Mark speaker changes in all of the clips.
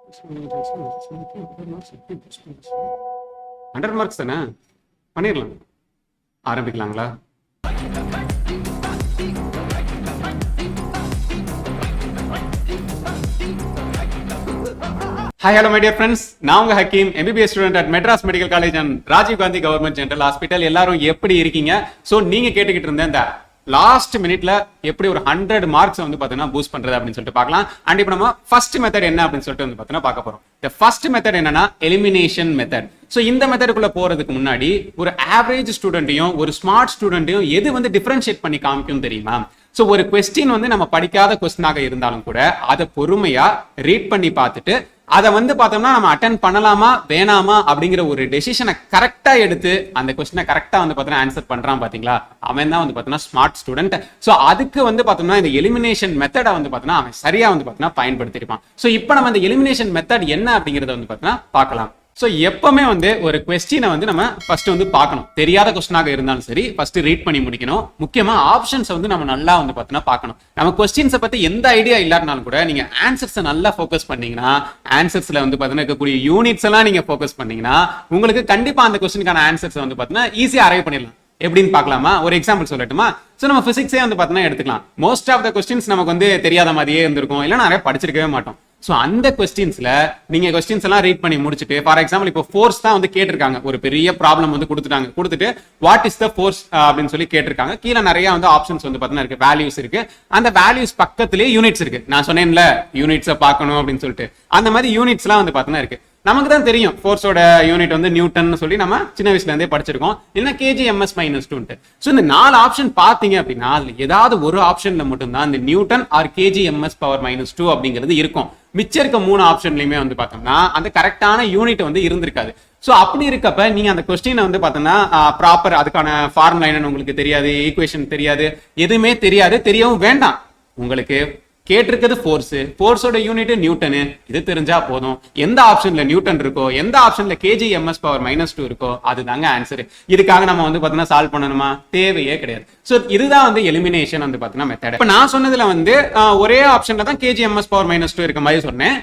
Speaker 1: 100 marks தானே, பண்ணிடலாம். ஆரம்பிக்கலாங்களா? Hi, hello my dear friends. நான் உங்க Hakeem, MBBS student at Madras medical college and Rajiv Gandhi government general hospital. எல்லாரும் எப்படி இருக்கீங்க? ஸோ நீங்க கேட்டுக்கிட்டு இருந்த இந்த லாஸ்ட் மினிட்ல எப்படி ஒரு 100 மார்க்ஸ் வந்து பாத்தீங்கன்னா பூஸ்ட் பண்றது அப்படின்னு சொல்லிட்டு பார்க்கலாம். அண்ட் இப்போ நம்ம ஃபர்ஸ்ட் மெத்தட் என்ன அப்படின்னு சொல்லிட்டு வந்து பாத்தீங்கன்னா பார்க்க போறோம். இந்த ஃபர்ஸ்ட் மெத்தட் என்னன்னா எலிமினேஷன் மெத்தட். ஸோ இந்த மெத்தடுக்குள்ள போறதுக்கு முன்னாடி ஒரு ஆவரேஜ் ஸ்டூடெண்ட்டையும் ஒரு ஸ்மார்ட் ஸ்டூடெண்ட்டையும் எது வந்து டிஃபரன்ஷியேட் பண்ணி காமிக்கும் தெரியுமா? ஸோ ஒரு கொஸ்டின் வந்து நம்ம படிக்காத கொஸ்டினாக இருந்தாலும் கூட அதை பொறுமையா ரீட் பண்ணி பார்த்துட்டு அதை வந்து பார்த்தோம்னா நம்ம அட்டென்ட் பண்ணலாமா வேணாமா அப்படிங்கிற ஒரு டெசிஷனை கரெக்டா எடுத்து அந்த கொஸ்டினை கரெக்டா வந்து பார்த்தோன்னா ஆன்சர் பண்றான் பாத்தீங்களா, அவன் தான் வந்து பார்த்தோன்னா ஸ்மார்ட் ஸ்டூடெண்ட். ஸோ அதுக்கு வந்து பார்த்தோம்னா இந்த எலிமினேஷன் மெத்தடை வந்து பார்த்தோன்னா அவன் சரியா வந்து பார்த்தோன்னா பயன்படுத்திருப்பான். ஸோ இப்போ நம்ம இந்த எலிமினேஷன் மெத்தட் என்ன அப்படிங்கிறத வந்து பார்த்தோன்னா பார்க்கலாம். ஸோ எப்பவுமே வந்து ஒரு கொஸ்டினை வந்து நம்ம ஃபர்ஸ்ட் வந்து பார்க்கணும். தெரியாத கொஸ்டினாக இருந்தாலும் சரி ஃபர்ஸ்ட் ரீட் பண்ணி முடிக்கணும். முக்கியமா ஆப்ஷன்ஸ் வந்து நம்ம நல்லா வந்து பார்த்தோன்னா பார்க்கணும். நம்ம கொஸ்டின்ஸை பத்தி எந்த ஐடியா இல்லாட்டினாலும் கூட நீங்க ஆன்சர்ஸை நல்லா ஃபோக்கஸ் பண்ணீங்கன்னா, ஆன்சர்ஸ்ல வந்து பார்த்தீங்கன்னா இருக்கக்கூடிய யூனிட்ஸ் எல்லாம் நீங்க ஃபோக்கஸ் பண்ணீங்கன்னா உங்களுக்கு கண்டிப்பா அந்த கொஸ்டினுக்கான ஆன்சர்ஸ் வந்து பார்த்தீங்கன்னா ஈஸியா அரைவ் பண்ணிடலாம். எப்படின்னு பார்க்கலாமா? ஒரு எக்ஸாம்பிள் சொல்லட்டுமா? ஸோ நம்ம பிசிக்ஸே வந்து பார்த்தீங்கன்னா எடுத்துக்கலாம். மோஸ்ட் ஆஃப் த கொஸ்டின்ஸ் நமக்கு வந்து தெரியாத மாதிரியே இருந்திருக்கும், இல்லை நிறைய படிச்சிருக்கவே மாட்டோம். ஸோ அந்த கொஸ்டின்ஸ்ல நீங்க கொஸ்டின்ஸ் எல்லாம் ரீட் பண்ணி முடிச்சுட்டு, ஃபார் எக்ஸாம்பிள் இப்போ ஃபோர்ஸ் தான் வந்து கேட்டிருக்காங்க, ஒரு பெரிய ப்ராப்ளம் வந்து கொடுத்துட்டு வாட் இஸ் த ஃபோர்ஸ் அப்படின்னு சொல்லி கேட்டிருக்காங்க. கீழே நிறைய வந்து ஆப்ஷன்ஸ் வந்து பார்த்தீங்கன்னா இருக்கு, வேல்யூஸ் இருக்கு. அந்த வேல்யூஸ் பக்கத்திலேயே யூனிட்ஸ் இருக்கு. நான் சொன்னேன்ல யூனிட்ஸை பார்க்கணும் அப்படின்னு சொல்லிட்டு, அந்த மாதிரி யூனிட்ஸ் எல்லாம் வந்து பார்த்தீங்கன்னா இருக்கு. நமக்கு தான் தெரியும் ஃபோர்ஸோட யூனிட் வந்து நியூட்டன் சொல்லி நம்ம சின்ன வயசுல இருந்தே படிச்சிருக்கோம், இல்லைன்னா kgms-2. ஸோ இந்த 4 ஆப்ஷன் பார்த்தீங்க அப்படின்னா அதுல ஏதாவது ஒரு ஆப்ஷன்ல மட்டும்தான் இந்த நியூட்டன் ஆர் kgms-2 அப்படிங்கிறது இருக்கும். மிச்சம் இருக்க 3 ஆப்ஷன்லயுமே வந்து பார்த்தோம்னா அந்த கரெக்டான யூனிட் வந்து இருந்திருக்காது. ஸோ அப்படி இருக்கப்ப நீங்க அந்த கொஸ்டினை வந்து பார்த்தோம்னா ப்ராப்பர் அதுக்கான ஃபார்முலா என்னன்னு உங்களுக்கு தெரியாது, ஈக்குவேஷன் தெரியாது, எதுவுமே தெரியாது, தெரியவும் வேண்டாம். உங்களுக்கு கேட்டிருக்கிறது ஃபோர்ஸோட யூனிட் நியூட்டனு, இது தெரிஞ்சா போதும். எந்த ஆப்ஷன்ல நியூட்டன் இருக்கோ, எந்த ஆப்ஷன்ல kgms-2 இருக்கோ அதுதாங்க ஆன்சர். இதுக்காக நம்ம வந்து பாத்தீங்கன்னா சால்வ் பண்ணணுமா? தேவையே கிடையாது. சோ இதுதான் வந்து எலிமினேஷன் வந்து பாத்தீங்கன்னா மெத்தட். இப்ப நான் சொன்னதுல வந்து ஒரே ஆப்ஷன்ல தான் kgms-2 இருக்க மாதிரி சொன்னேன்.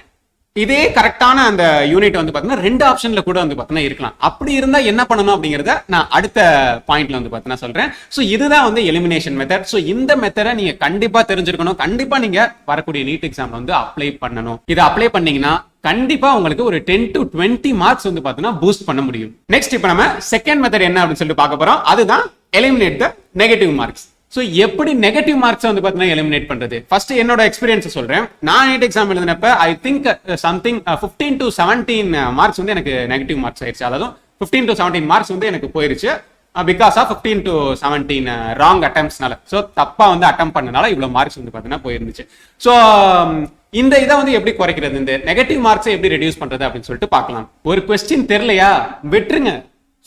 Speaker 1: இதே கரெக்டான அந்த யூனிட் வந்து பாத்தீங்கன்னா 2 ஆப்ஷன்ல கூட வந்து பாத்தீங்கன்னா இருக்கலாம். அப்படி இருந்தா என்ன பண்ணணும் அப்படிங்கறத நான் அடுத்த பாயிண்ட்ல வந்து பாத்தீங்கன்னா சொல்றேன். சோ இதுதான் வந்து எலிமினேஷன் மெத்தட். சோ இந்த மெத்தடை நீங்க கண்டிப்பா தெரிஞ்சிருக்கணும். கண்டிப்பா நீங்க வரக்கூடிய நீட் எக்ஸாம்ல வந்து அப்ளை பண்ணணும். இதை அப்ளை பண்ணீங்கன்னா கண்டிப்பா உங்களுக்கு ஒரு 10 to 20 மார்க்ஸ் வந்து பாத்தீங்கன்னா பூஸ்ட் பண்ண முடியும். நெக்ஸ்ட் இப்போ நம்ம செகண்ட் மெத்தட் என்ன அப்படின்னு சொல்லிட்டு பார்க்க போறோம். அதுதான் eliminate the negative marks. So எப்படி நெகட்டிவ் மார்க்ஸ் வந்து பார்த்தீங்கன்னா எலிமினேட் பண்றது? ஃபர்ஸ்ட் என்னோட எக்ஸ்பீரியன்ஸ் சொல்றேன். நான் நீட் எக்ஸாம் எழுதினப்ப I think something 15 to 17 marks வந்து எனக்கு நெகட்டிவ் மார்க்ஸ் ஆயிடுச்சு. அதாவது 15 to 17 மார்க்ஸ் வந்து எனக்கு போயிருச்சு பிகாஸ் ஆஃப் 15 to 17 ராங் அட்டெம்ப்ட்ஸ்னால. ஸோ தப்பா வந்து அட்டம் பண்ணனால இவ்வளவு மார்க்ஸ் வந்து பார்த்தீங்கன்னா போயிருந்துச்சு. ஸோ இந்த இதை வந்து எப்படி குறைக்கிறது, இந்த நெகட்டிவ் மார்க்ஸை எப்படி ரெடியூஸ் பண்றது அப்படின்னு சொல்லிட்டு பார்க்கலாம். ஒரு கொஸ்டின் தெரியலையா விட்டுருங்க.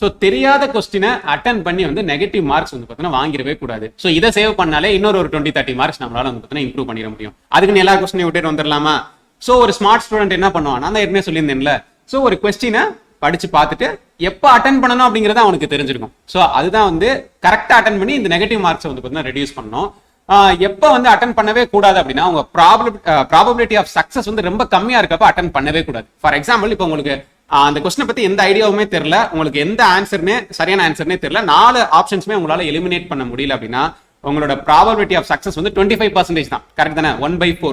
Speaker 1: ஸோ தெரியாத கொஸ்டினை அட்டன் பண்ணி வந்து நெகட்டிவ் மார்க்ஸ் வந்து பார்த்தீங்கன்னா வாங்கிடவே கூடாது. ஸோ இதை சேவ் பண்ணாலே இன்னொரு 20-30 மார்க்ஸ் நம்மளால வந்து பார்த்தீங்கன்னா இம்ப்ரூவ் பண்ணிட முடியும். அதுக்கு எல்லா கொஸ்டினையும் விட்டுட்டு வந்துடலாமா? ஸோ ஒரு ஸ்மார்ட் ஸ்டூடெண்ட் என்ன பண்ணுவான், நான் தான் ஏற்கனவே சொல்லியிருந்தேன்ல. ஸோ ஒரு கொஸ்டினை படிச்சு பார்த்துட்டு எப்போ அட்டன் பண்ணணும் அப்படிங்கிறத அவனுக்கு தெரிஞ்சிருக்கும். ஸோ அதுதான் வந்து கரெக்டாக அட்டன் பண்ணி இந்த நெகட்டிவ் மார்க்ஸை வந்து பார்த்தீங்கன்னா ரெடியூஸ் பண்ணணும். எப்போ வந்து அட்டன் பண்ணவே கூடாது அப்படின்னா உங்க ப்ராபபிலிட்டி ஆஃப் சக்சஸ் வந்து ரொம்ப கம்மியா இருக்கப்ப அட்டன் பண்ணவே கூடாது. ஃபார் எக்ஸாம்பிள் இப்போ உங்களுக்கு அந்த கொஸ்டினை பத்தி எந்த ஐடியாவுமே தெரியல, உங்களுக்கு எந்த ஆன்சர்னே சரியான ஆன்சர்னே தெரியல, 4 ஆப்ஷன்ஸ்மே உங்களால எலிமினேட் பண்ண முடியல அப்படின்னா உங்களோட ப்ராபபிலிட்டி ஆஃப் சக்சஸ் வந்து 25% தான். கரெக்ட் தானே? 1/4.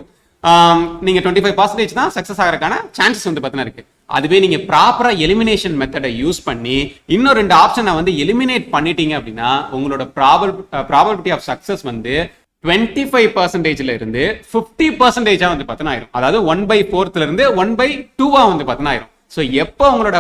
Speaker 1: நீங்க 25% தான் சக்சஸ் ஆகிறதுக்கான சான்சஸ் வந்து பார்த்தீங்கன்னா இருக்கு. அதுவே நீங்க ப்ராப்பரா எலிமினேஷன் மெத்தடை யூஸ் பண்ணி இன்னும் 2 ஆப்ஷனை வந்து எலிமினேட் பண்ணிட்டீங்க அப்படின்னா உங்களோட ப்ராபபிலிட்டி ஆஃப் சக்சஸ் வந்து 25%ல இருந்து 50% வந்து பார்த்தீங்கன்னா ஆயிரும். அதாவது 1/4 இருந்து 1/2 வந்து பார்த்தீங்கன்னா ஆயிரும். ஸோ எப்போ உங்களோட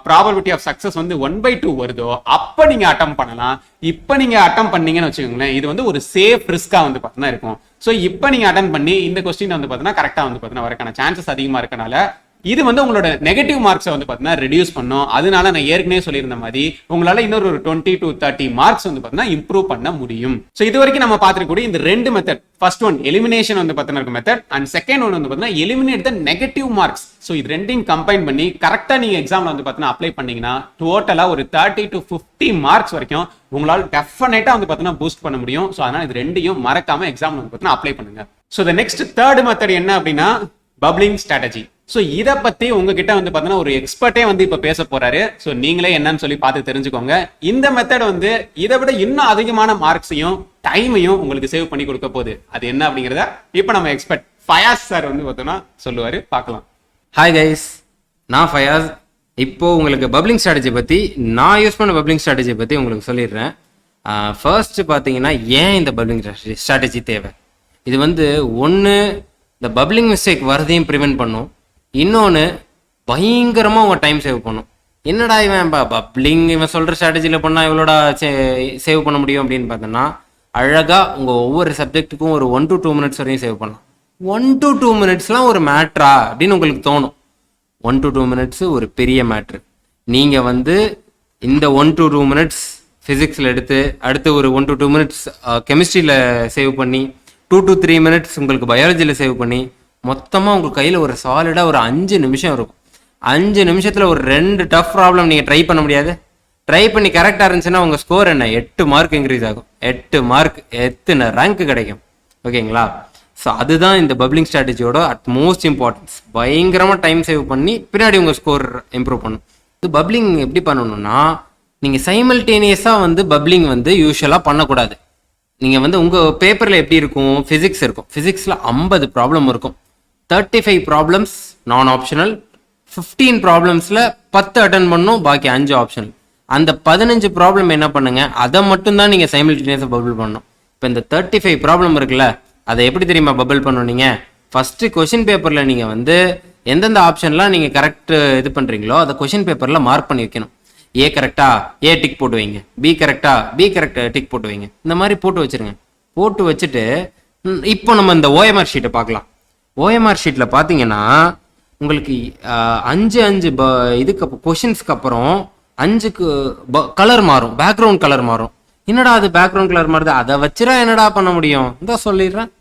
Speaker 1: ப்ராபபிலிட்டி ஆஃப் சக்சஸ் வந்து 1/2 வருதோ அப்போ நீங்க அட்டம் பண்ணலாம். இப்போ நீங்க அட்டம் பண்ணீங்கன்னு வச்சுக்கோங்களேன், இது வந்து ஒரு சேஃப் ரிஸ்கா வந்து பார்த்தீங்கன்னா இருக்கும். ஸோ இப்போ நீங்க அட்டன் பண்ணி இந்த கொஸ்டின் வந்து பார்த்தீங்கன்னா கரெக்டா வந்து பார்த்தீங்கன்னா வரக்கான சான்சஸ் அதிகமா இருக்கனால இது வந்து உங்களோட நெகட்டிவ் மார்க்ஸை வந்து பார்த்தீங்கன்னா ரெடியூஸ் பண்ணும். அதனால நான் ஏற்கனவே சொல்லியிருந்த மாதிரி உங்களால இன்னொரு 20 to 30 மார்க்ஸ் வந்து பார்த்தீங்கன்னா இம்ப்ரூவ் பண்ண முடியும். ஸோ இது வரைக்கும் நம்ம பார்த்துக்கூடிய இந்த 2 மெத்தட், ஃபர்ஸ்ட் ஒன் எலிமினேஷன் வந்து பார்த்தீங்கன்னா மெத்தட், அண்ட் செகண்ட் ஒன் வந்து பார்த்தீங்கன்னா eliminate the negative marks. So இது ரெண்டையும் கம்பைன் பண்ணி கரெக்டா நீங்க எக்ஸாம்ல வந்து பார்த்தீங்கன்னா அப்ளை பண்ணீங்கன்னா டோட்டலா ஒரு 30 to 50 மார்க்ஸ் வரைக்கும் உங்களால் டெஃபினட்டா வந்து பார்த்தீங்கன்னா பூஸ்ட் பண்ண முடியும். ஸோ அதனால இது ரெண்டையும் மறக்காம எக்ஸாம்ல வந்து பார்த்தீங்கன்னா அப்ளை பண்ணுங்க. So the next third method என்ன அப்படின்னா பப்ளிங் ஸ்ட்ராட்டஜி. ஸோ இதை பத்தி உங்ககிட்ட வந்து பார்த்தீங்கன்னா ஒரு எக்ஸ்பர்ட்டே வந்து இப்போ பேச போறாரு. ஸோ நீங்களே என்னன்னு சொல்லி பார்த்து தெரிஞ்சுக்கோங்க. இந்த மெத்தட் வந்து இதை விட இன்னும் அதிகமான மார்க்ஸையும் டைமையும் உங்களுக்கு சேவ் பண்ணி கொடுக்க போகுது. அது என்ன அப்படிங்கிறத இப்போ நம்ம எக்ஸ்பர்ட் ஃபயாஸ் சார் வந்து பார்த்தோம்னா சொல்லுவாரு, பார்க்கலாம்.
Speaker 2: ஹாய் கைஸ், நான் ஃபயாஸ். இப்போ உங்களுக்கு பப்ளிங் ஸ்ட்ராட்டஜி பற்றி, நான் யூஸ் பண்ண பப்ளிங் ஸ்ட்ராட்டஜி பற்றி உங்களுக்கு சொல்லிடுறேன். ஃபர்ஸ்ட் பார்த்தீங்கன்னா ஏன் இந்த பப்ளிங் ஸ்ட்ராட்டஜி தேவை. இது வந்து ஒன்று இந்த பப்ளிங் மிஸ்டேக் வரதையும் ப்ரிவென்ட் பண்ணும், இன்னொன்று பயங்கரமாக உங்கள் டைம் சேவ் பண்ணும். என்னடா இவன் பப்ளிங் இவன் சொல்கிற ஸ்ட்ராட்டஜியில் பண்ணால் இவ்வளோடா சேவ் பண்ண முடியும் அப்படின்னு பார்த்தோன்னா, அழகாக உங்கள் ஒவ்வொரு சப்ஜெக்ட்டுக்கும் ஒரு 1 to 2 minutes வரையும் சேவ் பண்ணலாம். 1 to 2 minutesலாம் ஒரு மேட்ரா அப்படின்னு உங்களுக்கு தோணும். 1 to 2 minutes ஒரு பெரிய மேட்ரு. நீங்கள் வந்து இந்த 1 to 2 minutes ஃபிசிக்ஸில் எடுத்து, அடுத்து ஒரு 1 to 2 minutes கெமிஸ்ட்ரியில் சேவ் பண்ணி, 2 to 3 minutes உங்களுக்கு பயாலஜியில் சேவ் பண்ணி, மொத்தமாக உங்கள் கையில் ஒரு சாலிடாக ஒரு 5 நிமிஷம் இருக்கும். 5 நிமிஷத்தில் ஒரு 2 டஃப் ப்ராப்ளம் நீங்கள் ட்ரை பண்ண முடியாது. ட்ரை பண்ணி கரெக்டாக இருந்துச்சுன்னா உங்கள் ஸ்கோர் என்ன, 8 மார்க் இன்க்ரீஸ் ஆகும். 8 மார்க், எத்தனை ரேங்க் கிடைக்கும். ஓகேங்களா? ஸோ அதுதான் இந்த பப்ளிங் ஸ்ட்ராட்டஜியோட அட்மோஸ்ட் இம்பார்ட்டன்ஸ். பயங்கரமாக டைம் சேவ் பண்ணி பின்னாடி உங்கள் ஸ்கோர் இம்ப்ரூவ் பண்ணும். இது பப்ளிங் எப்படி பண்ணணும்னா, நீங்கள் சைமல்டேனியஸாக வந்து பப்ளிங் வந்து யூஸ்வலாக பண்ணக்கூடாது. நீங்கள் வந்து உங்கள் பேப்பரில் எப்படி இருக்கும், ஃபிசிக்ஸ் இருக்கும். ஃபிசிக்ஸில் 50 ப்ராப்ளம் இருக்கும். 35 ப்ராப்ளம்ஸ் நான் ஆப்ஷனல், 15 ப்ராப்ளம்ஸில் 10 அட்டன் பண்ணும், பாக்கி 5 ஆப்ஷனல். அந்த 15 ப்ராப்ளம் என்ன பண்ணுங்க, அதை மட்டும்தான் நீங்கள் சைமல்டேனியஸாக பபிள் பண்ணணும். இப்போ இந்த 35 ப்ராப்ளம் இருக்குல்ல, அதை எப்படி தெரியுமா பபிள் பண்ணணும். நீங்கள் ஃபஸ்ட்டு கொஷின் பேப்பரில் நீங்கள் வந்து எந்தெந்த ஆப்ஷன்லாம் நீங்கள் கரெக்ட் இது பண்ணுறீங்களோ அதை கொஷின் பேப்பரில் மார்க் பண்ணி வைக்கணும். ஏ கரெக்டா, ஏ டிக் போட்டு வைங்க. பி கரெக்டா, பி கரெக்ட் டிக் போட்டு வைங்க. இந்த மாதிரி போட்டு வச்சுருங்க. போட்டு வச்சுட்டு இப்போ நம்ம இந்த ஓஎம்ஆர் ஷீட்டை பார்க்கலாம். ஓஎம்ஆர் ஷீட்டில் பார்த்தீங்கன்னா உங்களுக்கு 5 இதுக்கு கொஷின்ஸ்க்கு அப்புறம் 5க்கு கலர் மாறும், பேக்ரவுண்ட் கலர் மாறும். என்னடா அது பேக்ரவுண்ட் கலர் மாறுது, அதை வச்சுடா என்னடா பண்ண முடியும், இந்த சொல்லிடுறேன்.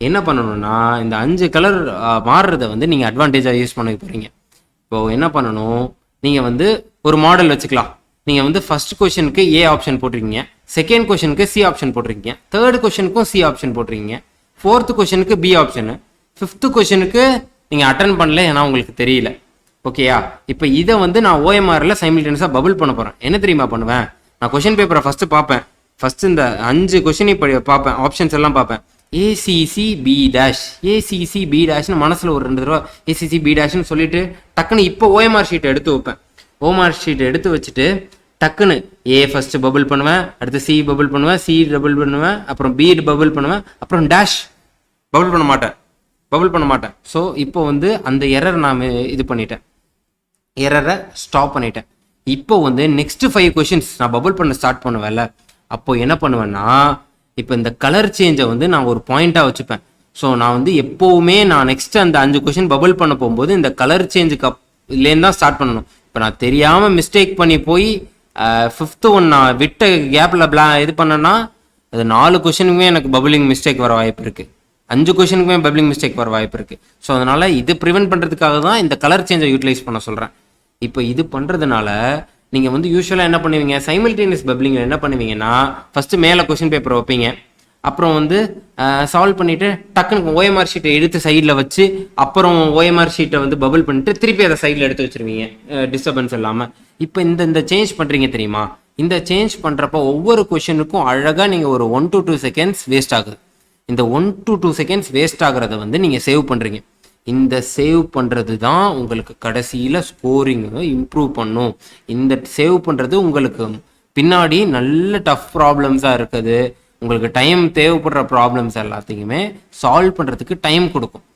Speaker 2: என்ன பண்ணணும்னா, இந்த 5 கலர் மாறுறத வந்து நீங்கள் அட்வான்டேஜாக யூஸ் பண்ண போகிறீங்க. இப்போது என்ன பண்ணணும், நீங்கள் வந்து ஒரு மாடல் வச்சுக்கலாம். நீங்கள் வந்து ஃபர்ஸ்ட் கொஷனுக்கு ஏ ஆப்ஷன் போட்டிருக்கீங்க, செகண்ட் கொஷனுக்கு சி ஆப்ஷன் போட்டிருக்கீங்க, தேர்ட் கொஷனுக்கும் சி ஆப்ஷன் போட்டிருக்கீங்க, ஃபோர்த்து கொஷனுக்கு பி ஆப்ஷனு, ஃபிஃப்த்து கொஷனுக்கு நீங்கள் அட்டன் பண்ணல, ஏன்னா உங்களுக்கு தெரியல. ஓகேயா? இப்போ இதை வந்து நான் ஓஎம்ஆரில் சைமில்டேனியஸாக பபிள் பண்ண போகிறேன். என்ன தெரியுமா பண்ணுவேன், நான் கொஷின் பேப்பரை ஃபஸ்ட்டு பார்ப்பேன். ஃபஸ்ட்டு இந்த 5 கொஷினை பார்ப்பேன், ஆப்ஷன்ஸ் எல்லாம் பார்ப்பேன். ACC B dash, ACC B டேஷ்னு மனசில் ஒரு 2 தடவை ஏசிசி பி டேஷ்னு சொல்லிட்டு டக்குன்னு இப்போ ஓஎம்ஆர் ஷீட்டை எடுத்து வைப்பேன். ஓஎம்ஆர் ஷீட்டை எடுத்து வச்சுட்டு டக்குன்னு ஏ ஃபஸ்ட்டு பபிள் பண்ணுவேன், அடுத்து சி பபிள் பண்ணுவேன், சி டபுள் பண்ணுவேன், அப்புறம் பி பபிள் பண்ணுவேன், அப்புறம் டேஷ் பபிள் பண்ண மாட்டேன். ஸோ இப்போ வந்து அந்த எரர் நான் இது பண்ணிட்டேன், எரரை ஸ்டாப் பண்ணிட்டேன். இப்போ வந்து நெக்ஸ்ட் 5 கொஷின்ஸ் நான் பபிள் பண்ண ஸ்டார்ட் பண்ணுவேன்ல, அப்போ என்ன பண்ணுவேன்னா, இப்போ இந்த கலர் சேஞ்சை வந்து நான் ஒரு பாயிண்டாக வச்சுப்பேன். ஸோ நான் வந்து எப்போவுமே நான் நெக்ஸ்ட் அந்த 5 கொஷின் பபிள் பண்ண போகும்போது இந்த கலர் சேஞ்சுக்கு இதுலேருந்து தான் ஸ்டார்ட் பண்ணணும். இப்போ நான் தெரியாமல் மிஸ்டேக் பண்ணி போய் 5th ஒன் நான் விட்ட கேப்பில் இது பண்ணேன்னா, அது 4 கொஷினுக்குமே எனக்கு பபிளிங் மிஸ்டேக் வர வாய்ப்பு இருக்குது, 5 கொஷினுக்குமே பபிளிங் மிஸ்டேக் வர வாய்ப்பு இருக்குது. ஸோ அதனால் இது ப்ரிவென்ட் பண்ணுறதுக்காக தான் இந்த கலர் சேஞ்சை யூட்டிலைஸ் பண்ண சொல்கிறேன். இப்போ இது பண்ணுறதுனால நீங்கள் வந்து யூஸ்வலாக என்ன பண்ணுவீங்க, சைமல்டேனியஸ் பப்ளிங்கில் என்ன பண்ணுவீங்கன்னா, ஃபஸ்ட்டு மேலே கொஷின் பேப்பரை வைப்பீங்க, அப்புறம் வந்து சால்வ் பண்ணிவிட்டு டக்குன்னு ஓஎம்ஆர் ஷீட்டை எடுத்து சைடில் வச்சு, அப்புறம் ஓஎம்ஆர் ஷீட்டை வந்து பபிள் பண்ணிட்டு திருப்பி அதை சைடில் எடுத்து வச்சுருவீங்க டிஸ்டர்பன்ஸ் இல்லாமல். இப்போ இந்த சேஞ்ச் பண்ணுறீங்க தெரியுமா, இந்த சேஞ்ச் பண்ணுறப்போ ஒவ்வொரு கொஷனுக்கும் அழகாக நீங்கள் ஒரு 1 to 2 seconds வேஸ்ட் ஆகுது. இந்த 1 to 2 seconds வேஸ்ட் ஆகிறத வந்து நீங்கள் சேவ் பண்ணுறீங்க. இந்த சேவ் பண்ணுறது தான் உங்களுக்கு கடைசியில் ஸ்கோரிங்கை இம்ப்ரூவ் பண்ணும். இந்த சேவ் பண்ணுறது உங்களுக்கு பின்னாடி நல்ல டஃப் ப்ராப்ளம்ஸாக இருக்குது, உங்களுக்கு டைம் தேவைப்படுற ப்ராப்ளம்ஸ் எல்லாத்தையுமே சால்வ் பண்ணுறதுக்கு டைம் கொடுக்கும்.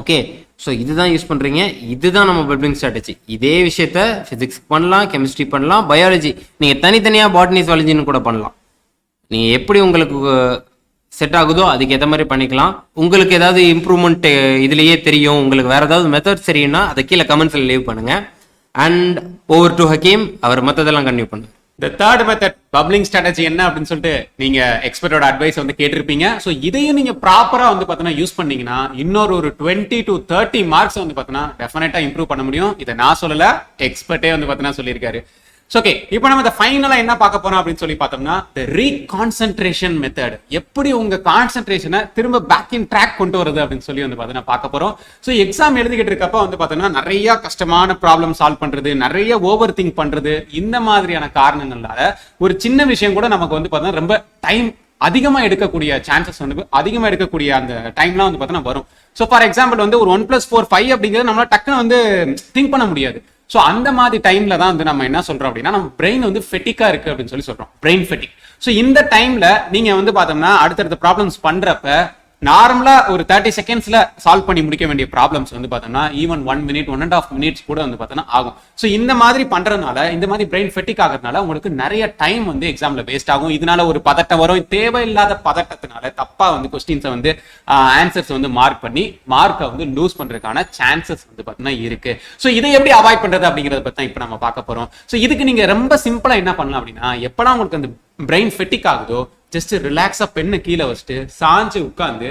Speaker 2: ஓகே, ஸோ இதுதான் யூஸ் பண்ணுறீங்க. இதுதான் நம்ம பப்ளிங் ஸ்ட்ராட்டஜி. இதே விஷயத்த ஃபிசிக்ஸ் பண்ணலாம், கெமிஸ்ட்ரி பண்ணலாம், பயாலஜி, நீங்கள் தனித்தனியாக பாட்னி சுவாலஜின்னு கூட பண்ணலாம். நீங்கள் எப்படி உங்களுக்கு செட் ஆகுதோ அதுக்கு ஏற்ற மாதிரி பண்ணிக்கலாம். உங்களுக்கு ஏதாவது இம்ப்ரூவ்மெண்ட் இதுலேயே தெரியும், உங்களுக்கு வேறு ஏதாவது மெத்தட்ஸ் தெரியும்னா அதை கீழே கமெண்ட்ஸில் லீவ் பண்ணுங்கள். அண்ட் ஓவர் டு ஹக்கீம், அவர் மற்றதெல்லாம் கன்டினியூ பண்ணுங்க.
Speaker 1: இந்த தேர்ட் மெத்தட் பப்ளிங் ஸ்ட்ராட்டஜி என்ன அப்படின்னு சொல்லிட்டு நீங்க எக்ஸ்பர்ட்டோட அட்வைஸ் வந்து கேட்டிருப்பீங்க. ஸோ இதையும் நீங்க ப்ராப்பரா வந்து பார்த்தீங்கன்னா யூஸ் பண்ணீங்கன்னா இன்னொரு ஒரு 20 to 30 மார்க்ஸ் வந்து பார்த்தீங்கன்னா டெஃபினட்டா இம்ப்ரூவ் பண்ண முடியும். இதை நான் சொல்லல, எக்ஸ்பர்ட்டே வந்து பார்த்தீங்கன்னா சொல்லியிருக்காரு. ஓகே, இப்போ நம்ம ஃபைனலா என்ன பார்க்க போறோம் அப்படின்னு சொல்லி பார்த்தோம்னா the reconcentration method. எப்படி உங்க கான்சென்ட்ரேஷனை திரும்ப பேக் இன் ட்ராக் கொண்டு வருது அப்படின்னு சொல்லி வந்து பார்த்தீங்கன்னா பார்க்க போறோம். ஸோ எக்ஸாம் எழுதிக்கிட்டு இருக்கப்ப வந்து பார்த்தீங்கன்னா நிறைய கஷ்டமான ப்ராப்ளம் சால்வ் பண்றது, நிறைய ஓவர் திங்க் பண்றது, இந்த மாதிரியான காரணங்களால ஒரு சின்ன விஷயம் கூட நமக்கு வந்து பார்த்தீங்கன்னா ரொம்ப டைம் அதிகமா எடுக்கக்கூடிய சான்சஸ் வந்து அதிகமா எடுக்கக்கூடிய அந்த டைம்லாம் வந்து பார்த்தீங்கன்னா வரும். ஸோ ஃபார் எக்ஸாம்பிள் வந்து ஒரு 1+4 5 அப்படிங்கிறது நம்மளால டக்குன்னு வந்து திங்க் பண்ண முடியாது. ஸோ அந்த மாதிரி டைம்ல தான் வந்து நம்ம என்ன சொல்றோம் அப்படின்னா நம்ம பிரெயின் வந்து ஃபெட்டிக்கா இருக்கு அப்படின்னு சொல்லி சொல்றோம், பிரெயின் ஃபெட்டிக். ஸோ இந்த டைம்ல நீங்க வந்து பார்த்தோம்னா அடுத்தடுத்த ப்ராப்ளம்ஸ் பண்றப்ப நார்மலா ஒரு 30 செகண்ட்ஸ்ல சால்வ் பண்ணி முடிக்க வேண்டிய ப்ராப்ளம்ஸ் வந்து பார்த்தோம்னா ஈவன் 1 மினிட் 1.5 மினிட்ஸ் கூட வந்து பார்த்தோம்னா ஆகும். ஸோ இந்த மாதிரி பண்றதுனால, இந்த மாதிரி பிரெயின் ஃபெட்டிக் ஆகிறதுனால உங்களுக்கு நிறைய டைம் வந்து எக்ஸாம்ல வேஸ்ட் ஆகும். இதனால ஒரு பதட்டம் வரும். தேவையில்லாத பதட்டத்தினால தப்பா வந்து கொஸ்டின்ஸை வந்து ஆன்சர்ஸ் வந்து மார்க் பண்ணி மார்க்கை வந்து லூஸ் பண்றதுக்கான சான்சஸ் வந்து பார்த்தீங்கன்னா இருக்கு. ஸோ இதை எப்படி அவாய்ட் பண்றது அப்படிங்கறத பத்தி தான் இப்போ நம்ம பார்க்க போறோம். ஸோ இதுக்கு நீங்க ரொம்ப சிம்பிளா என்ன பண்ணலாம் அப்படின்னா, எப்படா உங்களுக்கு அந்த பிரெயின் ஃபெட்டிக் ஆகுதோ ஜஸ்ட் ரிலாக்ஸா பெண்ணை கீழே வச்சுட்டு சாஞ்சு உட்கார்ந்து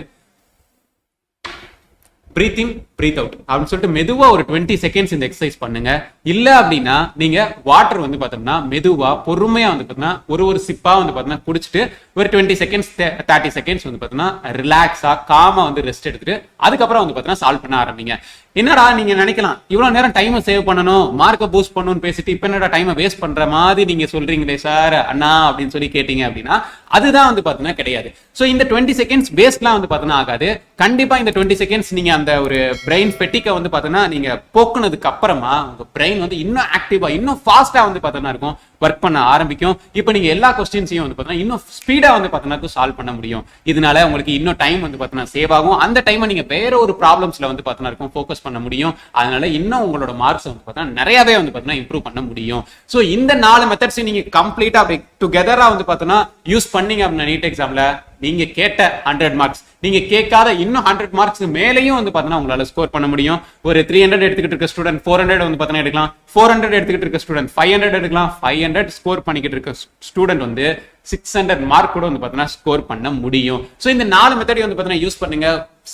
Speaker 1: பிரீத் இன் பிரீத் அவுட் அப்படின்னு சொல்லிட்டு மெதுவா ஒரு 20 செகண்ட்ஸ் இந்த எக்ஸசைஸ் பண்ணுங்க. இல்ல அப்படின்னா நீங்க வாட்டர் வந்து பார்த்தோம்னா மெதுவா பொறுமையா வந்து பார்த்தீங்கன்னா ஒரு சிப்பா வந்து பார்த்தீங்கன்னா குடிச்சிட்டு ஒரு 20 செகண்ட்ஸ் 30 செகண்ட்ஸ் வந்து பார்த்தீங்கன்னா ரிலாக்ஸா காமா வந்து ரெஸ்ட் எடுத்துட்டு அதுக்கப்புறம் வந்து பார்த்தீங்கன்னா சால்வ் பண்ண ஆரம்பிங்க. என்னடா நீங்க நினைக்கலாம், இவ்வளவு நேரம் டைமை சேவ் பண்ணணும், மார்க்கை பூஸ்ட் பண்ணணும்னு பேசிட்டு இப்ப என்னடா டைமை வேஸ்ட் பண்ற மாதிரி நீங்க சொல்றீங்களே சார் அண்ணா அப்படின்னு சொல்லி கேட்டீங்க அப்படின்னா அதுதான் வந்து பார்த்தீங்கன்னா கிடையாது. ஸோ இந்த 20 செகண்ட்ஸ் வேஸ்ட்லாம் வந்து பார்த்தீங்கன்னா ஆகாது. கண்டிப்பா இந்த 20 செகண்ட்ஸ் நீங்க அந்த ஒரு பிரெயின் ஃபெட்டிக்கை வந்து பார்த்தீங்கன்னா நீங்க போக்குனதுக்கு அப்புறமா உங்க பிரெயின் வந்து இன்னும் ஆக்டிவா இன்னும் ஃபாஸ்டா வந்து பார்த்தீங்கன்னா இருக்கும், ஒர்க் பண்ண ஆரம்பிக்கும். இப்போ நீங்க எல்லா கொஸ்டின்ஸையும் வந்து பார்த்தீங்கன்னா இன்னும் ஸ்பீடா வந்து பார்த்தீங்கன்னா சால்வ் பண்ண முடியும். இதனால உங்களுக்கு இன்னும் டைம் வந்து பார்த்தீங்கன்னா சேவ் ஆகும். அந்த டைமை நீங்க வேற ஒரு ப்ராப்ளம்ஸ்ல வந்து பார்த்தீங்கன்னா இருக்கும் ஃபோக்கஸ் பண்ண முடியும். அதனால இன்னும் உங்களோட மார்க்ஸ் வந்து பார்த்தீங்கன்னா நிறையவே வந்து பார்த்தீங்கன்னா இம்ப்ரூவ் பண்ண முடியும். ஸோ இந்த 4 மெத்தட்ஸ் நீங்க கம்ப்ளீட்டா டுகெதரா வந்து பார்த்தீங்கன்னா யூஸ் பண்ணீங்க அப்படின்னா நீட் எக்ஸாம்ல நீங்க கேட்ட 100 மார்க்ஸ், நீங்க கேட்காத இன்னும் 100 மார்க்ஸ் மேலேயும் வந்து பார்த்தீங்கன்னா உங்களால ஸ்கோர் பண்ண முடியும். ஒரு 300 எடுத்துக்கிட்டு இருக்க ஸ்டூடெண்ட் 400 வந்து பார்த்தீங்கன்னா எடுக்கலாம், 400 எடுத்துக்கிட்டு இருக்க ஸ்டூடெண்ட் 500 எடுக்கலாம், 500 ஸ்கோர் பண்ணிக்கிட்டு இருக்க ஸ்டூடெண்ட் வந்து 600 மார்க் கூட வந்து பார்த்தீங்கன்னா ஸ்கோர் பண்ண முடியும். ஸோ இந்த 4 மெத்தடையும் வந்து பார்த்தீங்கன்னா யூஸ் பண்ணுங்க.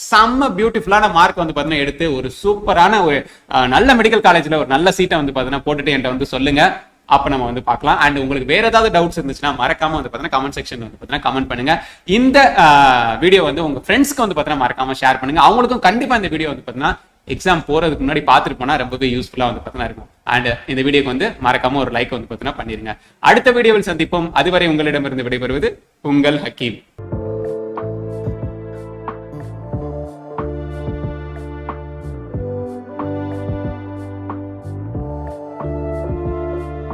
Speaker 1: செம்ம பியூட்டிஃபுல்லான மார்க் வந்து பார்த்தீங்கன்னா எடுத்து ஒரு சூப்பரான ஒரு நல்ல மெடிக்கல் காலேஜ்ல ஒரு நல்ல சீட்டை வந்து பார்த்தீங்கன்னா போட்டுட்டு என்கிட்ட வந்து சொல்லுங்க. அப்ப நம்ம வந்து பார்க்கலாம். அண்ட் உங்களுக்கு வேற ஏதாவது டவுட்ஸ் இருந்துச்சுன்னா மறக்காம வந்து பார்த்தீங்கன்னா கமெண்ட் செக்ஷன் வந்து பார்த்தீங்கன்னா கமெண்ட் பண்ணுங்க. இந்த வீடியோ வந்து உங்க ஃப்ரெண்ட்ஸ்க்கு வந்து பார்த்தீங்கன்னா மறக்காம ஷேர் பண்ணுங்க. அவங்களுக்கும் கண்டிப்பா இந்த வீடியோ வந்து பார்த்தீங்கன்னா எக்ஸாம் போறதுக்கு முன்னாடி பார்த்துட்டு போனா ரொம்பவே யூஸ்ஃபுல்லா வந்து பார்த்தீங்கன்னா இருக்கும். அண்ட் இந்த வீடியோக்கு வந்து மறக்காம ஒரு லைக் வந்து பார்த்தீங்கன்னா பண்ணிருங்க. அடுத்த வீடியோவில் சந்திப்போம். அதுவரை உங்களிடமிருந்து விடைபெறுவது உங்கள் ஹக்கீம்.